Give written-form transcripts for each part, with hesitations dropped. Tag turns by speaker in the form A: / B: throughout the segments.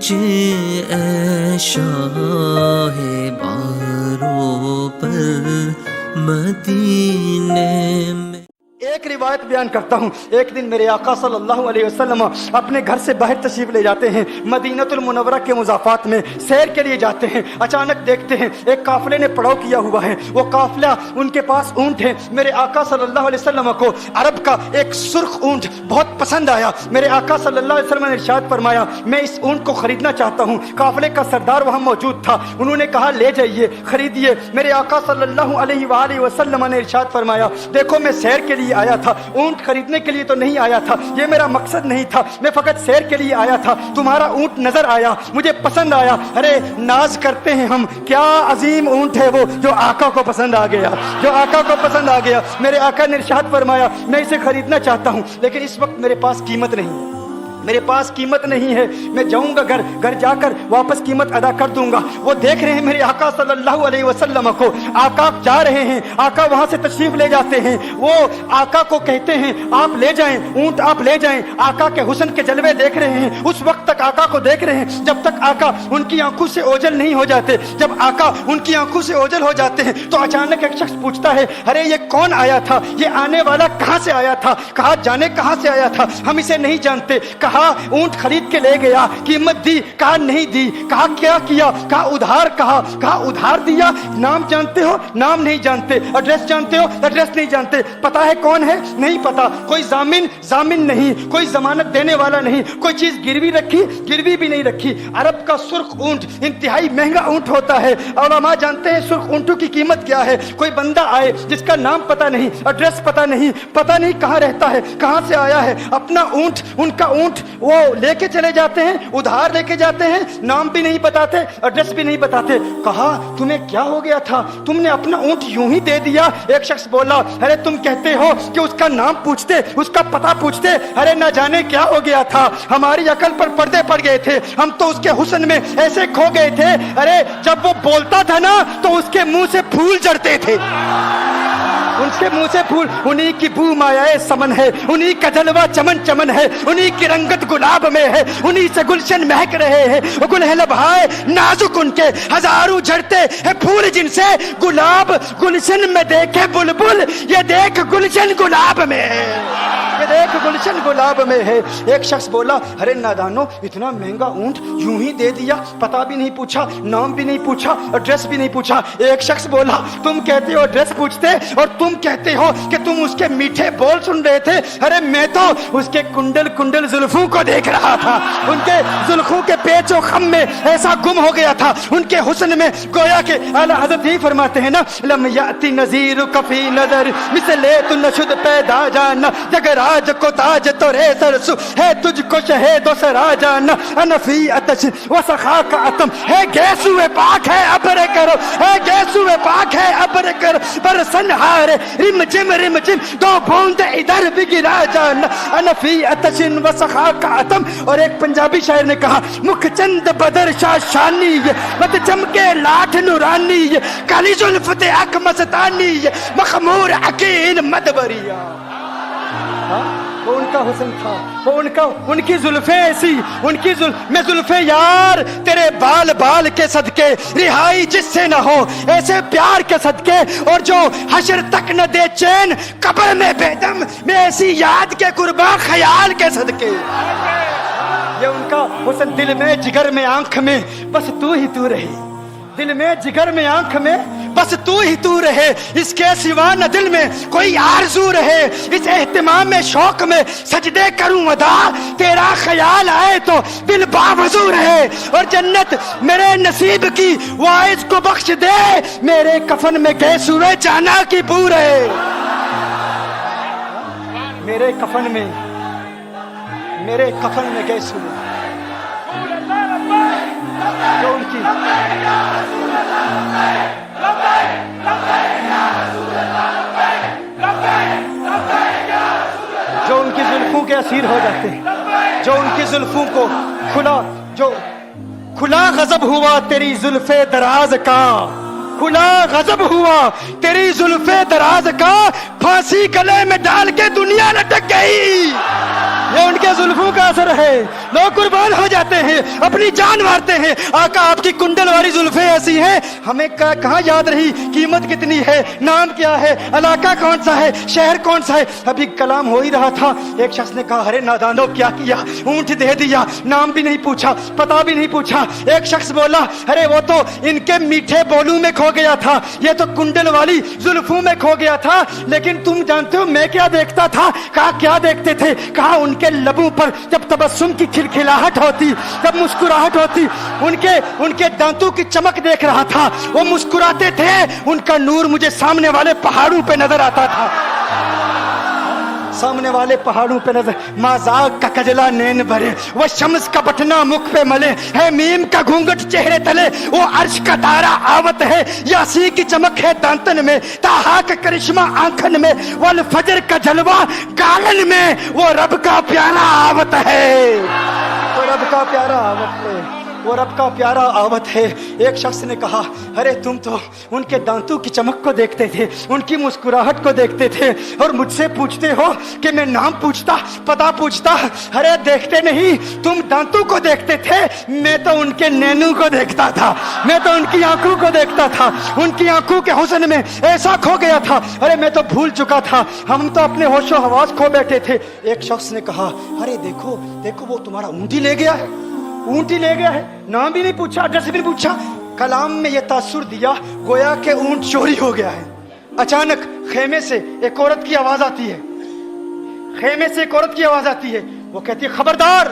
A: مجھے اے شاہ باروں پر مدینے میں۔
B: ایک روایت بیان کرتا ہوں، ایک دن میرے آقا صلی اللہ علیہ وسلم اپنے گھر سے باہر تشریف لے جاتے ہیں، مدینہ المنورہ کے مضافات میں سیر کے لیے جاتے ہیں۔ اچانک دیکھتے ہیں ایک قافلے نے پڑاؤ کیا ہوا ہے، وہ قافلہ ان کے پاس اونٹ ہے۔ میرے آقا صلی اللہ علیہ وسلم کو عرب کا ایک سرخ اونٹ بہت پسند آیا۔ میرے آقا صلی اللہ علیہ وسلم نے ارشاد فرمایا میں اس اونٹ کو خریدنا چاہتا ہوں۔ قافلے کا سردار وہاں موجود تھا، انہوں نے کہا لے جائیے، خریدیے۔ میرے آقا صلی اللہ علیہ وآلہ وسلم نے ارشاد فرمایا دیکھو میں سیر کے لیے آیا تھا، اونٹ خریدنے کے لیے تو نہیں آیا تھا، یہ میرا مقصد نہیں تھا، میں فقط سیر کے لیے آیا تھا۔ تمہارا اونٹ نظر آیا، مجھے پسند آیا۔ ارے ناز کرتے ہیں ہم، کیا عظیم اونٹ ہے وہ جو آقا کو پسند آ گیا، جو آقا کو پسند آ گیا۔ میرے آقا نے ارشاد فرمایا میں اسے خریدنا چاہتا ہوں لیکن اس وقت میرے پاس قیمت نہیں ہے، میرے پاس قیمت نہیں ہے، میں جاؤں گا گھر جا کر واپس قیمت ادا کر دوں گا۔ وہ دیکھ رہے ہیں میرے آقا صلی اللہ علیہ وسلم کو، آقا جا رہے ہیں، آقا وہاں سے تشریف لے جاتے ہیں۔ وہ آقا کو کہتے ہیں آپ لے جائیں اونٹ، آپ لے جائیں۔ آقا کے حسن کے جلوے دیکھ رہے ہیں، اس وقت تک آقا کو دیکھ رہے ہیں جب تک آقا ان کی آنکھوں سے اوجھل نہیں ہو جاتے۔ جب آقا ان کی آنکھوں سے اوجھل ہو جاتے ہیں تو اچانک ایک شخص پوچھتا ہے ارے یہ کون آیا تھا، یہ آنے والا کہاں سے آیا تھا؟ کہا جانے کہاں سے آیا تھا، ہم اسے نہیں جانتے۔ کہا اونٹ خرید کے لے گیا، قیمت دی، کہا نہیں دی۔ کہا کیا کیا؟ کہا ادھار، کہا ادھار دیا۔ نام جانتے ہو؟ نام نہیں جانتے۔ ایڈریس جانتے ہو؟ ایڈریس نہیں جانتے۔ پتا ہے کون ہے؟ نہیں پتا۔ کوئی ضامن نہیں، کوئی ضمانت دینے والا نہیں، کوئی چیز گروی رکھی، گروی بھی نہیں رکھی۔ عرب کا سرخ اونٹ انتہائی مہنگا اونٹ ہوتا ہے، علماء جانتے ہیں سرخ اونٹوں کی قیمت کیا ہے۔ کوئی بندہ آئے جس کا نام پتا نہیں، ایڈریس پتا نہیں کہاں رہتا ہے، کہاں سے آیا ہے، اپنا اونٹ، ان کا اونٹ وہ لے کے چلے جاتے ہیں، ادھار لے کے جاتے ہیں، نام بھی نہیں بتاتے، ایڈریس بھی نہیں بتاتے۔ کہا تمہیں کیا ہو گیا تھا، تم نے اپنا اونٹ یوں ہی دے دیا؟ ایک شخص بولا ارے تم کہتے ہو کہ اس کا نام پوچھتے، اس کا پتہ پوچھتے، ارے نہ جانے کیا ہو گیا تھا، ہماری عقل پر پردے پڑ گئے تھے، ہم تو اس کے حسن میں ایسے کھو گئے تھے۔ ارے جب وہ بولتا تھا نا تو اس کے منہ سے پھول جھڑتے تھے، ان کے منہ سے پھول۔ انہی کی بو مایائے سمن ہے، انہی کا جلوہ چمن ہے، انہی کی رنگت گلاب میں ہے، انہی سے گلشن مہک رہے ہیں۔ وہ گل ہے لبہائے نازک ان کے، ہزاروں جھڑتے ہیں پھول جن سے گلاب گلشن میں دیکھے بلبل، یہ دیکھ گلشن گلاب میں ہے، یہ دیکھ گلشن گلاب میں ہے۔ ایک شخص بولا ارے نادانو اتنا مہنگا اونٹ یوں ہی دے دیا، پتہ بھی نہیں پوچھا، نام بھی نہیں پوچھا، ایڈریس بھی نہیں پوچھا۔ ایک شخص بولا تم کہتے ہو ایڈریس پوچھتے اور تم کہتے ہو کہ تم اس کے میٹھے بول سن رہے تھے، ارے میں تو اس کے کنڈل زلفوں کو دیکھ رہا تھا، ان کے زلفوں کے پیچ و خم میں ایسا گم ہو گیا تھا، ان کے حسن میں گویا کہ اعلیٰ حضرت ہی فرماتے ہیں نا لم یاتی نذیر کفی نظر مثلے تو نشد پیدا جانا، جگراج کو تاج تو رے سرسو ہے تجھ کو شہید و سرا جانا، انفی اتش و سخا کا اتم ہے گیسو پاک ہے ابر کرو، ہے گیسو پاک ہے ابر کرو، پر سنہارے رم جم دو بوند ادھر بھی گرا جانا، انفی اتشن و سخا کا اتم۔ اور ایک پنجابی شاعر نے کہا مکھ چند بدر شاہ شانی، مت چمکے لاٹھ نورانی، کالی زلفت اک مستانی، مخمور عقیل مدبریا۔ وہ ان کا حسن تھا، وہ ان کی زلفیں ایسی، ان کی میں زلفیں یار تیرے بال کے صدقے، رہائی جس سے نہ ہو ایسے پیار کے صدقے، اور جو حشر تک نہ دے چین قبر میں بیدم، میں ایسی یاد کے قرباں خیال کے صدقے۔ یہ ان کا حسن دل میں جگر میں آنکھ میں بس تو ہی تو رہی، دل میں جگر میں آنکھ میں بس تو ہی تو رہے، اس کے سوا نہ دل میں کوئی آرزو رہے، اس اہتمام میں شوق میں سجدے کروں ادا، تیرا خیال آئے تو دل باوضو رہے، اور جنت میرے نصیب کی وائز کو بخش دے، میرے کفن میں گیسوئے جانا کی بو رہے، میرے کفن میں گیسوئے جو ان کی زلفوں کے اسیر ہو جاتے ہیں، جو ان کی زلفوں کو کھلا غضب ہوا تیری زلف دراز کا، کھلا غضب ہوا تیری زلف دراز کا، پھانسی گلے میں ڈال کے دنیا لٹک گئی۔ یہ ان کے ये जुल्फों का असर है, लोग कुर्बान हो जाते हैं, अपनी जान मारते हैं। आका आपकी कुंडल वाली जुल्फें ऐसी हैं, हमें कहाँ याद रही कीमत कितनी है, नाम क्या है, इलाका कौन सा है, शहर कौन सा है। अभी कलाम हो ही रहा था, एक शख्स ने कहा अरे नादानो क्या किया, ऊंट दे दिया, नाम भी नहीं पूछा, पता भी नहीं पूछा। एक शख्स बोला अरे वो तो इनके मीठे बोलू में खो गया था, ये तो कुंडल वाली जुल्फों में खो गया था। लेकिन तुम जानते हो मैं क्या देखता था? कहा क्या देखते थे? कहा उनके लबों पर जब तबस्सुम की खिलखिलाहट होती, जब मुस्कुराहट होती, उनके दांतों की चमक देख रहा था, वो मुस्कुराते थे, उनका नूर मुझे सामने वाले पहाड़ों पे नजर आता था, सामने वाले पहाड़ों पे नजर। माजाक का कजला नैन भरे, वो शम्स का बटना मुख पे मले, है मीम का घूंघट चेहरे तले, वो अर्श का तारा आवत है, यासी की चमक है दांतन में, ताहा का करिश्मा आंखन में, वल फजर का जलवा गालन में, वो रब का प्यारा आवत है, वो रब का प्यारा आवत है, वो रब का प्यारा आवत है। एक शख्स ने कहा अरे तुम तो उनके दांतों की चमक को देखते थे, उनकी मुस्कुराहट को देखते थे, और मुझसे पूछते हो कि मैं नाम पूछता, पता पूछता। अरे देखते नहीं, तुम दांतों को देखते थे, मैं तो उनके नैनों को देखता था, मैं तो उनकी आंखों को देखता था, उनकी आंखों के हुस्न में ऐसा खो गया था, अरे मैं तो भूल चुका था, हम तो अपने होशो हवास खो बैठे थे। एक शख्स ने कहा अरे देखो देखो वो तुम्हारा ऊँट ही ले गया है, ऊँट ही ले गया है, नाम भी नहीं पूछा, एड्रेस भी नहीं पूछा। कलाम में यह तासुर दिया गोया के ऊँट चोरी हो गया है। अचानक खेमे से एक औरत की आवाज आती है, खेमे से एक औरत की आवाज आती है, वो कहती है खबरदार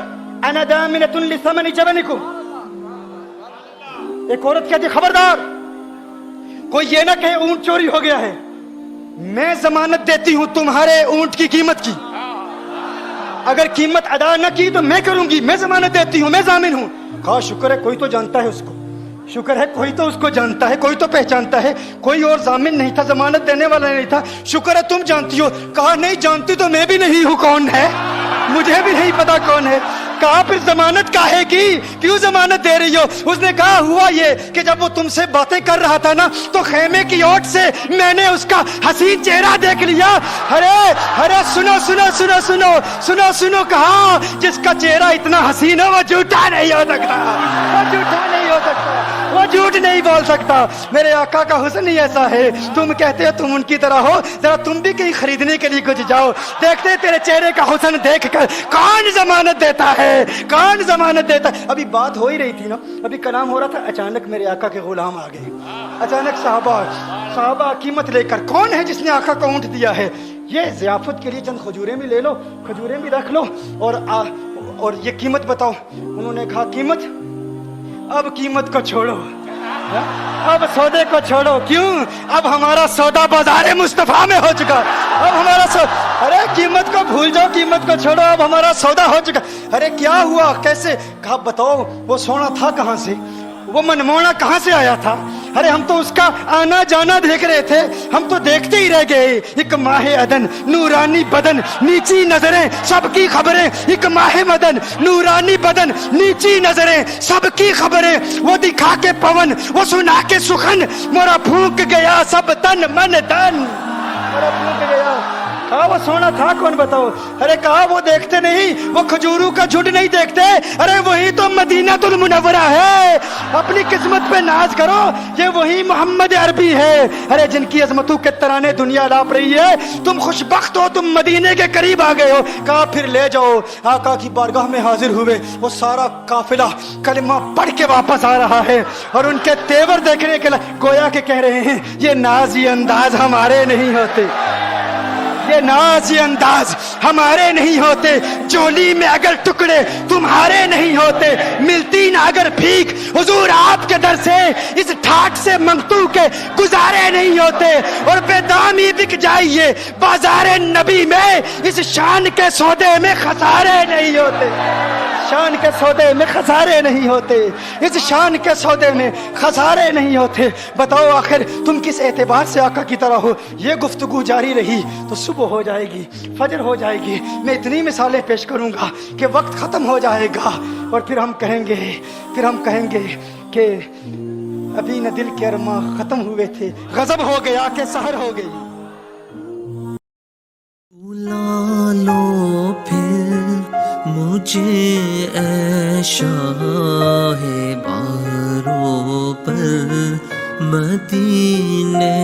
B: अना दामिनतुन लिसमनि जबनिकुम। एक औरत कहती है खबरदार, कोई ये ना कहे ऊँट चोरी हो गया है, मैं जमानत देती हूं तुम्हारे ऊँट की कीमत की, अगर कीमत अदा न की तो मैं करूंगी, मैं जमानत देती हूं, मैं जामिन हूं। कहा शुक्र है कोई तो जानता है उसको, शुक्र है कोई तो उसको जानता है, कोई तो पहचानता है, कोई और जामिन नहीं था, जमानत देने वाला नहीं था, शुक्र है तुम जानती हो। कहा नहीं जानती तो मैं भी नहीं हूं, कौन है मुझे भी नहीं पता कौन है। कहा फिर जमानत काहे की, क्यों जमानत दे रही हो? उसने कहा हुआ ये कि जब वो तुमसे बातें कर रहा था ना, तो खेमे की ओट से मैंने उसका हसीन चेहरा देख लिया। अरे अरे सुनो सुनो सुनो सुनो सुनो सुनो, कहा जिसका चेहरा इतना हसीन है वो झूठा नहीं हो सकता, वो झूठा नहीं हो सकता, वो झूठ नहीं बोल सकता। मेरे आका का हुस्न ही ऐसा है, तुम कहते हो तुम उनकी तरह हो, जरा तुम भी कहीं खरीदने के लिए कुछ जाओ, देखते तेरे चेहरे का हुस्न देखकर कौन जमानत देता है, कौन जमानत देता है। अभी बात हो ही रही थी ना, अभी कलाम हो रहा था, अचानक मेरे आका के गुलाम आ गए, अचानक साहबा कीमत लेकर। कौन है जिसने आका को ऊँट दिया है? ये ज़ियाफत के लिए चंद खजूरें भी ले लो, खजूरें भी रख लो, और ये कीमत बताओ। उन्होंने कहा कीमत, अब कीमत को छोड़ो, अब सौदे को छोड़ो। क्यों? अब हमारा सौदा बाजारे मुस्तफा में हो चुका, अब हमारा अरे कीमत को भूल जाओ, कीमत को छोड़ो, अब हमारा सौदा हो चुका। अरे क्या हुआ, कैसे? कहा बताओ वो सोना था कहाँ से, वो मनमोहना कहाँ से आया था? अरे हम तो उसका आना जाना देख रहे थे, हम तो देखते ही रह गए। एक माहे अदन नूरानी बदन नीची नजरें सबकी खबरें, एक माहे मदन नूरानी बदन नीची नजरें सबकी खबरें, वो दिखा के पवन वो सुना के सुखन, मोरा फूंक गया सब तन मन तन, मोरा फूंक गया। कहा वो सोना था कौन बताओ? अरे कहा वो देखते नहीं, वो खजूरों का झुंड नहीं देखते, अरे वही तो मदीनातुल मुनव्वरा है। अपनी किस्मत पे नाज करो, ये वही मोहम्मद अरबी है, अरे जिनकी अजमतों के तराने दुनिया लाप रही है। तुम खुशबख्त हो, तुम मदीने के करीब आ गए हो। कहा फिर ले जाओ। आका की बारगाह में हाजिर हुए, वो सारा काफिला कलिमा पढ़ के वापस आ रहा है, और उनके तेवर देखने के लिए गोया के कह रहे हैं ये नाजी अंदाज हमारे नहीं होते, ये नाज़ी अंदाज हमारे नहीं होते, जोली में अगर टुकड़े तुम्हारे नहीं होते, मिलती ना अगर भीख हुजूर आपके दर से, इस ठाट से मंगतू के गुजारे नहीं होते, और बेदामी बिक जाइए बाजारे नबी में, इस शान के सौदे में खसारे नहीं होते, शान के सौदे में खसारे नहीं होते, इस शान के सौदे में खसारे नहीं होते। बताओ आखिर तुम किस एतबार से आका की तरह हो? ये गुफ्तगू जारी रही तो सुबह हो जाएगी, फजर हो जाएगी, मैं इतनी मिसालें पेश करूंगा कि वक्त खत्म हो जाएगा, और फिर हम कहेंगे कि अभी न दिल के अरमा खत्म हुए थे, गजब हो गया कि सहर हो गई।
A: बुला लो फिर مجھے اے شاہ باروں پر مدینے